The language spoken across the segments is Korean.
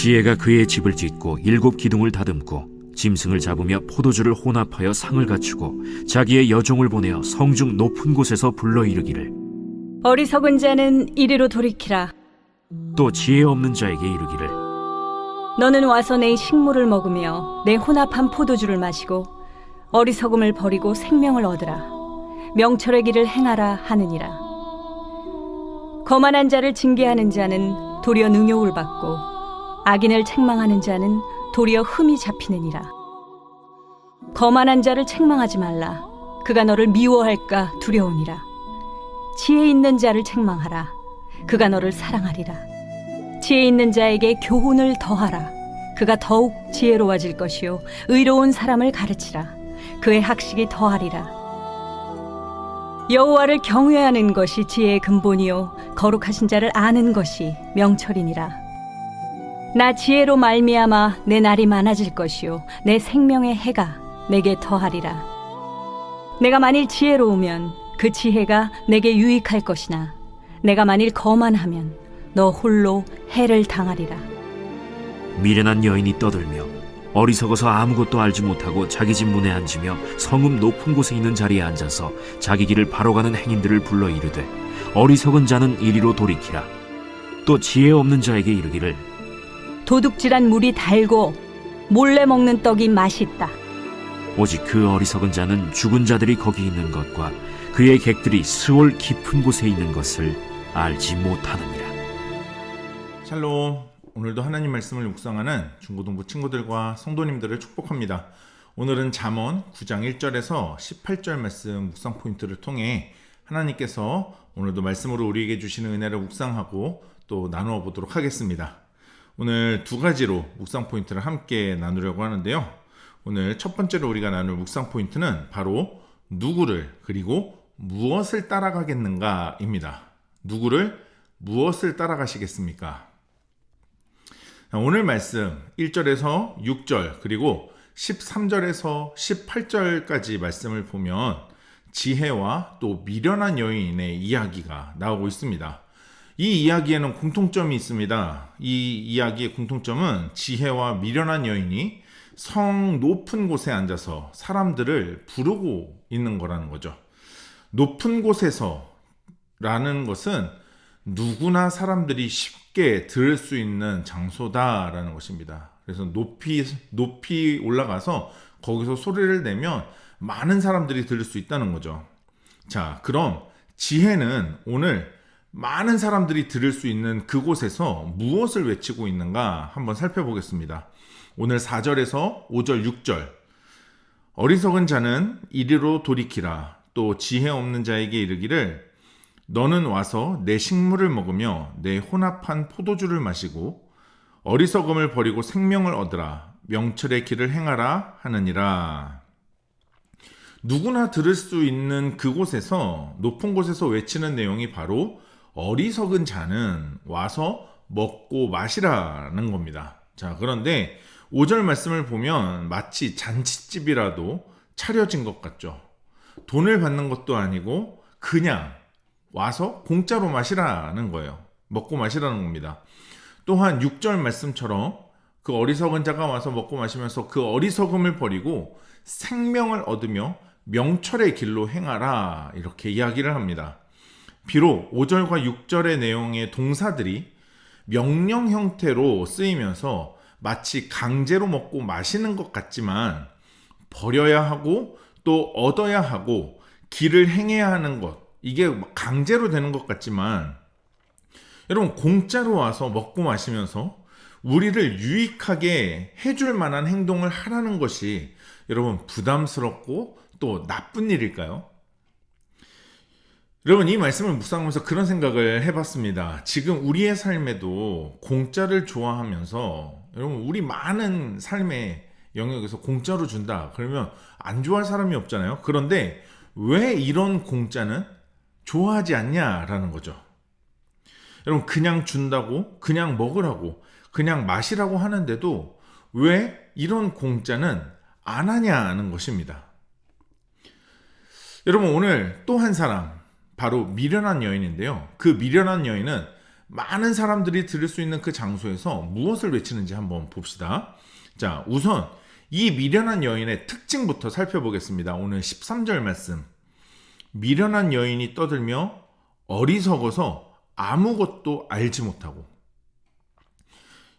지혜가 그의 집을 짓고 7 기둥을 다듬고 짐승을 잡으며 포도주를 혼합하여 상을 갖추고 자기의 여종을 보내어 성중 높은 곳에서 불러 이르기를 어리석은 자는 이리로 돌이키라. 또 지혜 없는 자에게 이르기를 너는 와서 내 식물을 먹으며 내 혼합한 포도주를 마시고 어리석음을 버리고 생명을 얻으라. 명철의 길을 행하라 하느니라. 거만한 자를 징계하는 자는 도리어 능욕을 받고 악인을 책망하는 자는 도리어 흠이 잡히느니라. 거만한 자를 책망하지 말라. 그가 너를 미워할까 두려우니라. 지혜 있는 자를 책망하라. 그가 너를 사랑하리라. 지혜 있는 자에게 교훈을 더하라. 그가 더욱 지혜로워질 것이요 의로운 사람을 가르치라. 그의 학식이 더하리라. 여호와를 경외하는 것이 지혜의 근본이요 거룩하신 자를 아는 것이 명철이니라. 나 지혜로 말미암아 내 날이 많아질 것이요 내 생명의 해가 내게 더하리라. 내가 만일 지혜로우면 그 지혜가 내게 유익할 것이나 내가 만일 거만하면 너 홀로 해를 당하리라. 미련한 여인이 떠들며 어리석어서 아무것도 알지 못하고 자기 집 문에 앉으며 성읍 높은 곳에 있는 자리에 앉아서 자기 길을 바로 가는 행인들을 불러 이르되 어리석은 자는 이리로 돌이키라. 또 지혜 없는 자에게 이르기를 도둑질한 물이 달고 몰래 먹는 떡이 맛있다. 오직 그 어리석은 자는 죽은 자들이 거기 있는 것과 그의 객들이 스올 깊은 곳에 있는 것을 알지 못하느니라. 샬롬. 오늘도 하나님 말씀을 묵상하는 중고등부 친구들과 성도님들을 축복합니다. 오늘은 잠언 9장 1절에서 18절 말씀 묵상 포인트를 통해 하나님께서 오늘도 말씀으로 우리에게 주시는 은혜를 묵상하고 또 나누어 보도록 하겠습니다. 오늘 2가지로 묵상 포인트를 함께 나누려고 하는데요. 오늘 첫 번째로 우리가 나눌 묵상 포인트는 바로 누구를 그리고 무엇을 따라가겠는가입니다. 누구를 무엇을 따라가시겠습니까? 오늘 말씀 1절에서 6절 그리고 13절에서 18절까지 말씀을 보면 지혜와 또 미련한 여인의 이야기가 나오고 있습니다. 이 이야기에는 공통점이 있습니다. 이 이야기의 공통점은 지혜와 미련한 여인이 성 높은 곳에 앉아서 사람들을 부르고 있는 거라는 거죠. 높은 곳에서 라는 것은 누구나 사람들이 쉽게 들을 수 있는 장소다라는 것입니다. 그래서 높이 올라가서 거기서 소리를 내면 많은 사람들이 들을 수 있다는 거죠. 자, 그럼 지혜는 오늘 많은 사람들이 들을 수 있는 그곳에서 무엇을 외치고 있는가 한번 살펴보겠습니다. 오늘 4절에서 5절, 6절 어리석은 자는 이리로 돌이키라. 또 지혜 없는 자에게 이르기를 너는 와서 내 식물을 먹으며 내 혼합한 포도주를 마시고 어리석음을 버리고 생명을 얻으라. 명철의 길을 행하라 하느니라. 누구나 들을 수 있는 그곳에서 높은 곳에서 외치는 내용이 바로 어리석은 자는 와서 먹고 마시라는 겁니다. 자, 그런데 5절 말씀을 보면 마치 잔치집이라도 차려진 것 같죠. 돈을 받는 것도 아니고 그냥 와서 공짜로 마시라는 거예요. 먹고 마시라는 겁니다. 또한 6절 말씀처럼 그 어리석은 자가 와서 먹고 마시면서 그 어리석음을 버리고 생명을 얻으며 명철의 길로 행하라 이렇게 이야기를 합니다. 비록 5절과 6절의 내용의 동사들이 명령 형태로 쓰이면서 마치 강제로 먹고 마시는 것 같지만 버려야 하고 또 얻어야 하고 길을 행해야 하는 것 이게 강제로 되는 것 같지만 여러분 공짜로 와서 먹고 마시면서 우리를 유익하게 해줄 만한 행동을 하라는 것이 여러분 부담스럽고 또 나쁜 일일까요? 여러분 이 말씀을 묵상하면서 그런 생각을 해봤습니다. 지금 우리의 삶에도 공짜를 좋아하면서 여러분 우리 많은 삶의 영역에서 공짜로 준다 그러면 안 좋아할 사람이 없잖아요. 그런데 왜 이런 공짜는 좋아하지 않냐라는 거죠. 여러분 그냥 준다고 그냥 먹으라고 그냥 마시라고 하는데도 왜 이런 공짜는 안 하냐는 것입니다. 여러분 오늘 또 한 사람 바로 미련한 여인인데요. 그 미련한 여인은 많은 사람들이 들을 수 있는 그 장소에서 무엇을 외치는지 한번 봅시다. 자, 우선 이 미련한 여인의 특징부터 살펴보겠습니다. 오늘 13절 말씀. 미련한 여인이 떠들며 어리석어서 아무것도 알지 못하고.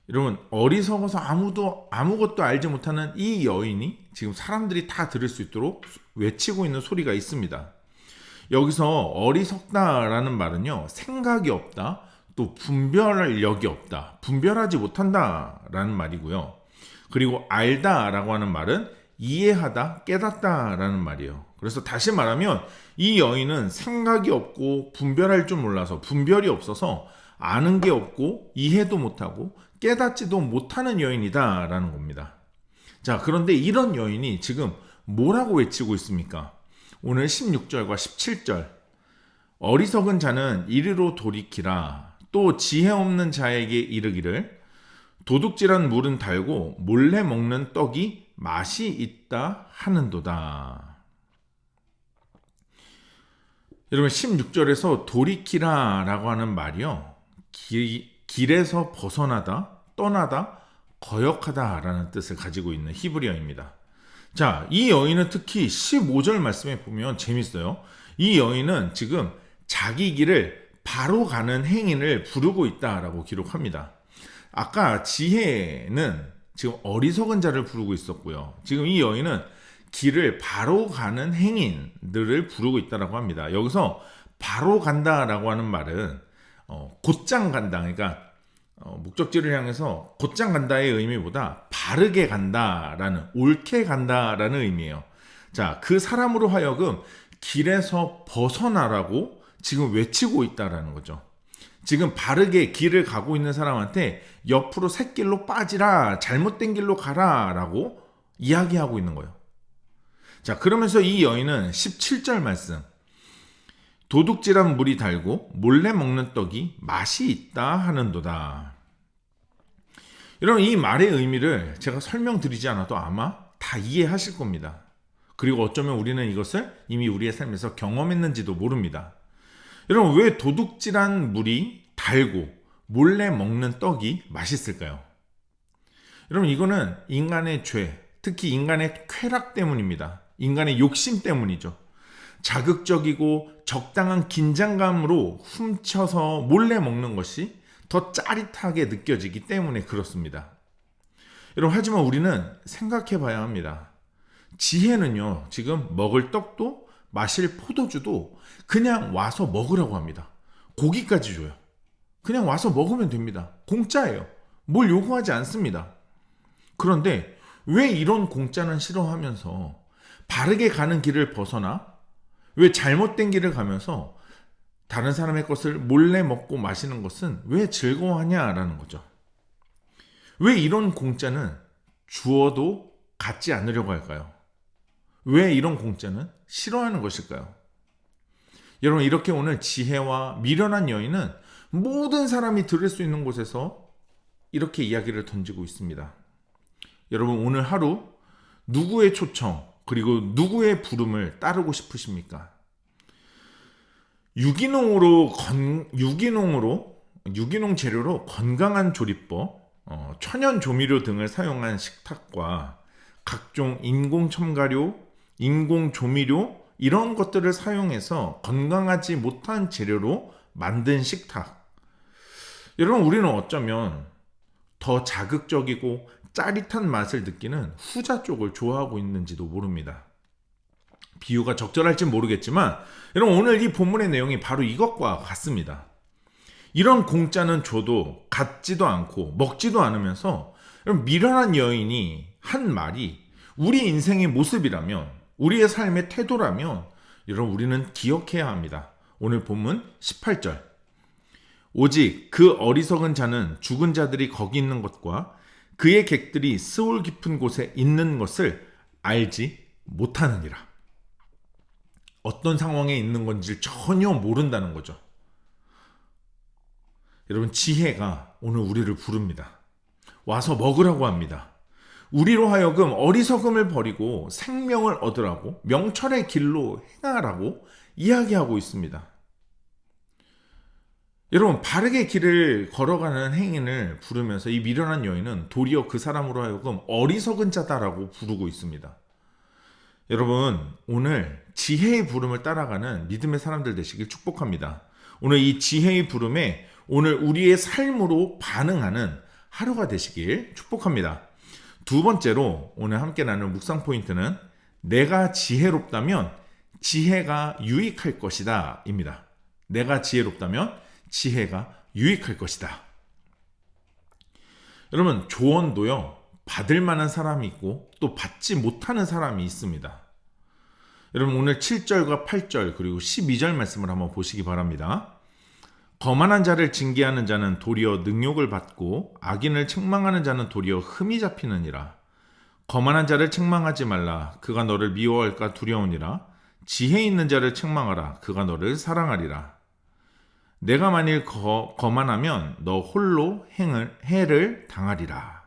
여러분, 어리석어서 아무것도 알지 못하는 이 여인이 지금 사람들이 다 들을 수 있도록 외치고 있는 소리가 있습니다. 여기서 어리석다라는 말은요, 생각이 없다, 또 분별력이 없다, 분별하지 못한다라는 말이고요. 그리고 알다라고 하는 말은 이해하다, 깨닫다라는 말이에요. 그래서 다시 말하면 이 여인은 생각이 없고 분별할 줄 몰라서, 분별이 없어서 아는 게 없고 이해도 못하고 깨닫지도 못하는 여인이다라는 겁니다. 자, 그런데 이런 여인이 지금 뭐라고 외치고 있습니까? 오늘 16절과 17절. 어리석은 자는 이리로 돌이키라. 또 지혜 없는 자에게 이르기를 도둑질한 물은 달고 몰래 먹는 떡이 맛이 있다 하는도다. 여러분, 16절에서 돌이키라 라고 하는 말이요, 길에서 벗어나다, 떠나다, 거역하다 라는 뜻을 가지고 있는 히브리어입니다. 자, 이 여인은 특히 15절 말씀에 보면 재밌어요. 이 여인은 지금 자기 길을 바로 가는 행인을 부르고 있다라고 기록합니다. 아까 지혜는 지금 어리석은 자를 부르고 있었고요. 지금 이 여인은 길을 바로 가는 행인들을 부르고 있다라고 합니다. 여기서 바로 간다라고 하는 말은 곧장 간다, 그러니까 목적지를 향해서 곧장 간다의 의미보다 바르게 간다라는, 옳게 간다라는 의미예요. 자, 그 사람으로 하여금 길에서 벗어나라고 지금 외치고 있다라는 거죠. 지금 바르게 길을 가고 있는 사람한테 옆으로 샛길로 빠지라, 잘못된 길로 가라 라고 이야기하고 있는 거예요. 자, 그러면서 이 여인은 17절 말씀, 도둑질한 물이 달고 몰래 먹는 떡이 맛이 있다 하는도다. 여러분, 이 말의 의미를 제가 설명드리지 않아도 아마 다 이해하실 겁니다. 그리고 어쩌면 우리는 이것을 이미 우리의 삶에서 경험했는지도 모릅니다. 여러분, 왜 도둑질한 물이 달고 몰래 먹는 떡이 맛있을까요? 여러분, 이거는 인간의 죄, 특히 인간의 쾌락 때문입니다. 인간의 욕심 때문이죠. 자극적이고 적당한 긴장감으로 훔쳐서 몰래 먹는 것이 더 짜릿하게 느껴지기 때문에 그렇습니다. 여러분, 하지만 우리는 생각해 봐야 합니다. 지혜는요, 지금 먹을 떡도 마실 포도주도 그냥 와서 먹으라고 합니다. 고기까지 줘요. 그냥 와서 먹으면 됩니다. 공짜예요. 뭘 요구하지 않습니다. 그런데 왜 이런 공짜는 싫어하면서 바르게 가는 길을 벗어나, 왜 잘못된 길을 가면서 다른 사람의 것을 몰래 먹고 마시는 것은 왜 즐거워하냐라는 거죠. 왜 이런 공짜는 주어도 갖지 않으려고 할까요? 왜 이런 공짜는 싫어하는 것일까요? 여러분, 이렇게 오늘 지혜와 미련한 여인은 모든 사람이 들을 수 있는 곳에서 이렇게 이야기를 던지고 있습니다. 여러분, 오늘 하루 누구의 초청 그리고 누구의 부름을 따르고 싶으십니까? 유기농 재료로 건강한 조리법, 천연 조미료 등을 사용한 식탁과 각종 인공 첨가료, 인공 조미료 이런 것들을 사용해서 건강하지 못한 재료로 만든 식탁. 여러분, 우리는 어쩌면 더 자극적이고 짜릿한 맛을 느끼는 후자 쪽을 좋아하고 있는지도 모릅니다. 비유가 적절할지 모르겠지만 여러분, 오늘 이 본문의 내용이 바로 이것과 같습니다. 이런 공짜는 줘도 갖지도 않고 먹지도 않으면서 여러분, 미련한 여인이 한 말이 우리 인생의 모습이라면, 우리의 삶의 태도라면 여러분, 우리는 기억해야 합니다. 오늘 본문 18절. 오직 그 어리석은 자는 죽은 자들이 거기 있는 것과 그의 객들이 스올 깊은 곳에 있는 것을 알지 못하느니라. 어떤 상황에 있는 건지 전혀 모른다는 거죠. 여러분, 지혜가 오늘 우리를 부릅니다. 와서 먹으라고 합니다. 우리로 하여금 어리석음을 버리고 생명을 얻으라고, 명철의 길로 행하라고 이야기하고 있습니다. 여러분, 바르게 길을 걸어가는 행인을 부르면서 이 미련한 여인은 도리어 그 사람으로 하여금 어리석은 자다라고 부르고 있습니다. 여러분, 오늘 지혜의 부름을 따라가는 믿음의 사람들 되시길 축복합니다. 오늘 이 지혜의 부름에 오늘 우리의 삶으로 반응하는 하루가 되시길 축복합니다. 두 번째로 오늘 함께 나눌 묵상 포인트는 내가 지혜롭다면 지혜가 유익할 것이다 입니다. 내가 지혜롭다면 지혜가 유익할 것이다. 여러분, 조언도요, 받을 만한 사람이 있고 또 받지 못하는 사람이 있습니다. 여러분, 오늘 7절과 8절 그리고 12절 말씀을 한번 보시기 바랍니다. 거만한 자를 징계하는 자는 도리어 능욕을 받고 악인을 책망하는 자는 도리어 흠이 잡히느니라. 거만한 자를 책망하지 말라. 그가 너를 미워할까 두려우니라. 지혜 있는 자를 책망하라. 그가 너를 사랑하리라. 내가 만일 거만하면 너 홀로 해를 당하리라.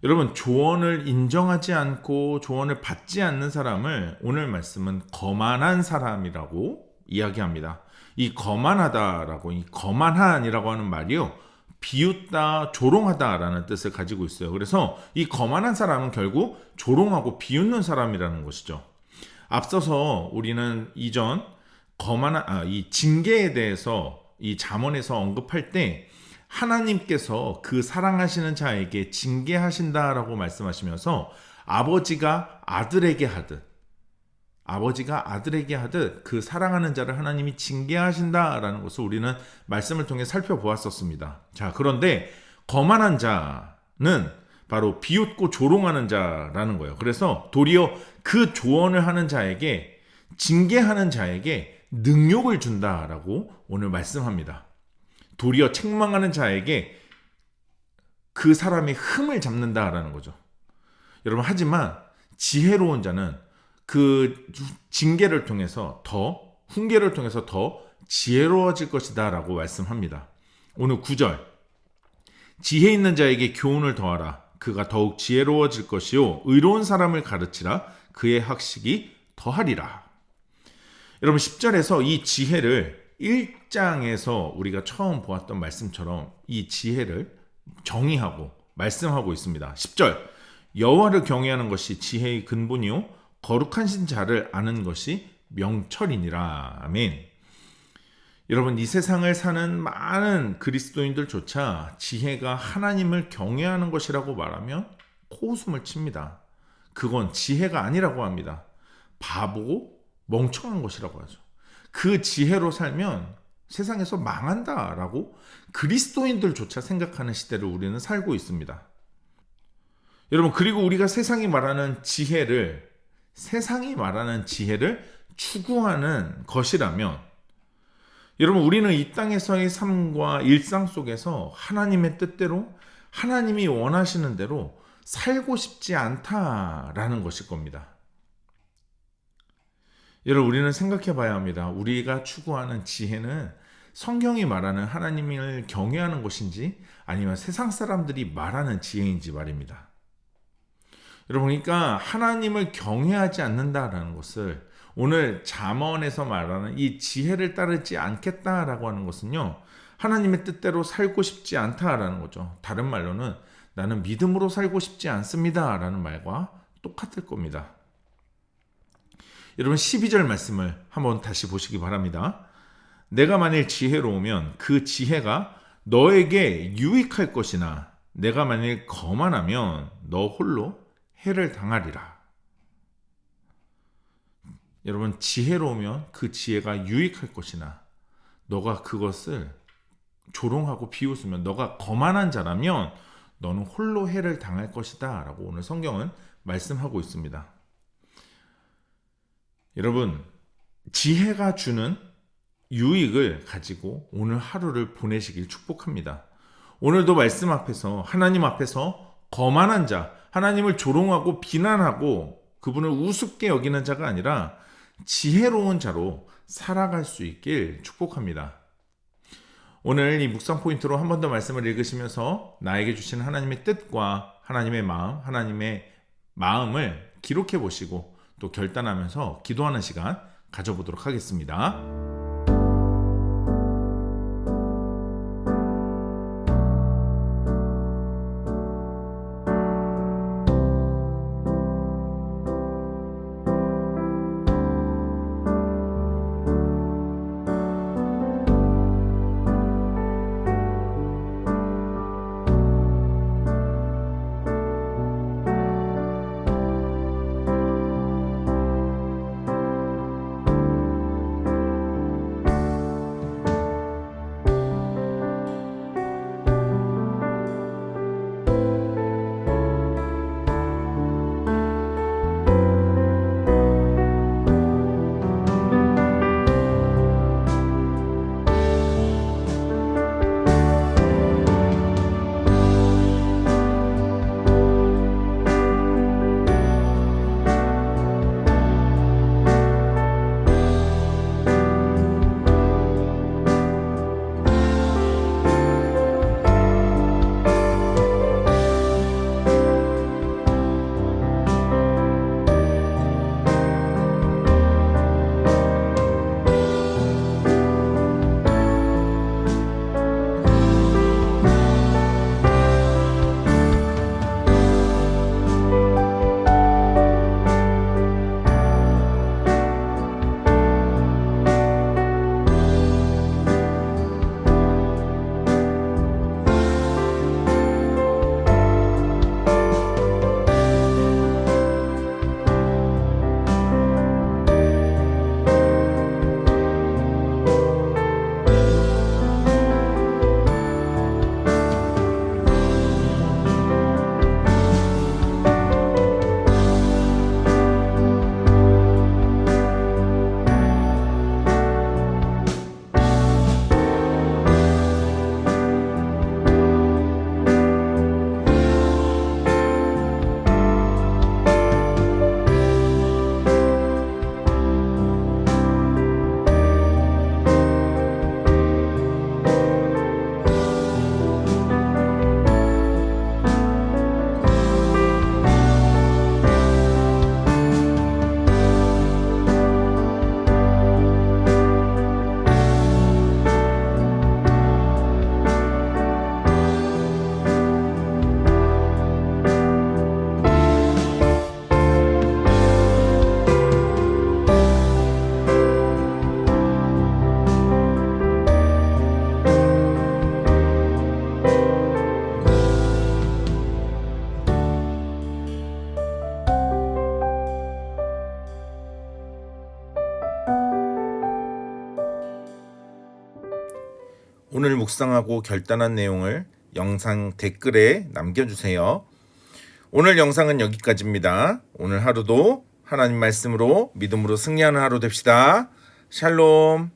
여러분, 조언을 인정하지 않고 조언을 받지 않는 사람을 오늘 말씀은 거만한 사람이라고 이야기합니다. 이 거만하다라고, 이 거만한이라고 하는 말이요, 비웃다, 조롱하다라는 뜻을 가지고 있어요. 그래서 이 거만한 사람은 결국 조롱하고 비웃는 사람이라는 것이죠. 앞서서 우리는 이전 이 징계에 대해서 이 잠언에서 언급할 때 하나님께서 그 사랑하시는 자에게 징계하신다라고 말씀하시면서 아버지가 아들에게 하듯 그 사랑하는 자를 하나님이 징계하신다라는 것을 우리는 말씀을 통해 살펴보았었습니다. 자, 그런데 거만한 자는 바로 비웃고 조롱하는 자라는 거예요. 그래서 도리어 그 조언을 하는 자에게, 징계하는 자에게 능욕을 준다라고 오늘 말씀합니다. 도리어 책망하는 자에게 그 사람의 흠을 잡는다라는 거죠. 여러분, 하지만 지혜로운 자는 그 징계를 통해서 훈계를 통해서 더 지혜로워질 것이다 라고 말씀합니다. 오늘 9절, 지혜 있는 자에게 교훈을 더하라. 그가 더욱 지혜로워질 것이요 의로운 사람을 가르치라. 그의 학식이 더하리라. 여러분, 10절에서 이 지혜를 1장에서 우리가 처음 보았던 말씀처럼 이 지혜를 정의하고 말씀하고 있습니다. 10절, 여호와를 경외하는 것이 지혜의 근본이요 거룩하신 자를 아는 것이 명철이니라. 아멘. 여러분, 이 세상을 사는 많은 그리스도인들조차 지혜가 하나님을 경외하는 것이라고 말하면 코웃음을 칩니다. 그건 지혜가 아니라고 합니다. 바보고 멍청한 것이라고 하죠. 그 지혜로 살면 세상에서 망한다라고 그리스도인들조차 생각하는 시대를 우리는 살고 있습니다. 여러분, 그리고 우리가 세상이 말하는 지혜를 추구하는 것이라면, 여러분, 우리는 이 땅에서의 삶과 일상 속에서 하나님의 뜻대로, 하나님이 원하시는 대로 살고 싶지 않다라는 것일 겁니다. 여러분, 우리는 생각해 봐야 합니다. 우리가 추구하는 지혜는 성경이 말하는 하나님을 경외하는 것인지 아니면 세상 사람들이 말하는 지혜인지 말입니다. 여러분, 그러니까 하나님을 경외하지 않는다라는 것을, 오늘 잠언에서 말하는 이 지혜를 따르지 않겠다라고 하는 것은요, 하나님의 뜻대로 살고 싶지 않다라는 거죠. 다른 말로는 나는 믿음으로 살고 싶지 않습니다라는 말과 똑같을 겁니다. 여러분, 12절 말씀을 한번 다시 보시기 바랍니다. 내가 만일 지혜로우면 그 지혜가 너에게 유익할 것이나 내가 만일 거만하면 너 홀로 해를 당하리라. 여러분, 지혜로우면 그 지혜가 유익할 것이나 너가 그것을 조롱하고 비웃으면, 너가 거만한 자라면 너는 홀로 해를 당할 것이다 라고 오늘 성경은 말씀하고 있습니다. 여러분, 지혜가 주는 유익을 가지고 오늘 하루를 보내시길 축복합니다. 오늘도 말씀 앞에서, 하나님 앞에서 거만한 자, 하나님을 조롱하고 비난하고 그분을 우습게 여기는 자가 아니라 지혜로운 자로 살아갈 수 있길 축복합니다. 오늘 이 묵상 포인트로 한 번 더 말씀을 읽으시면서 나에게 주신 하나님의 뜻과 하나님의 마음을 기록해 보시고 또 결단하면서 기도하는 시간 가져보도록 하겠습니다. 오늘 묵상하고 결단한 내용을 영상 댓글에 남겨주세요. 오늘 영상은 여기까지입니다. 오늘 하루도 하나님 말씀으로 믿음으로 승리하는 하루 됩시다. 샬롬.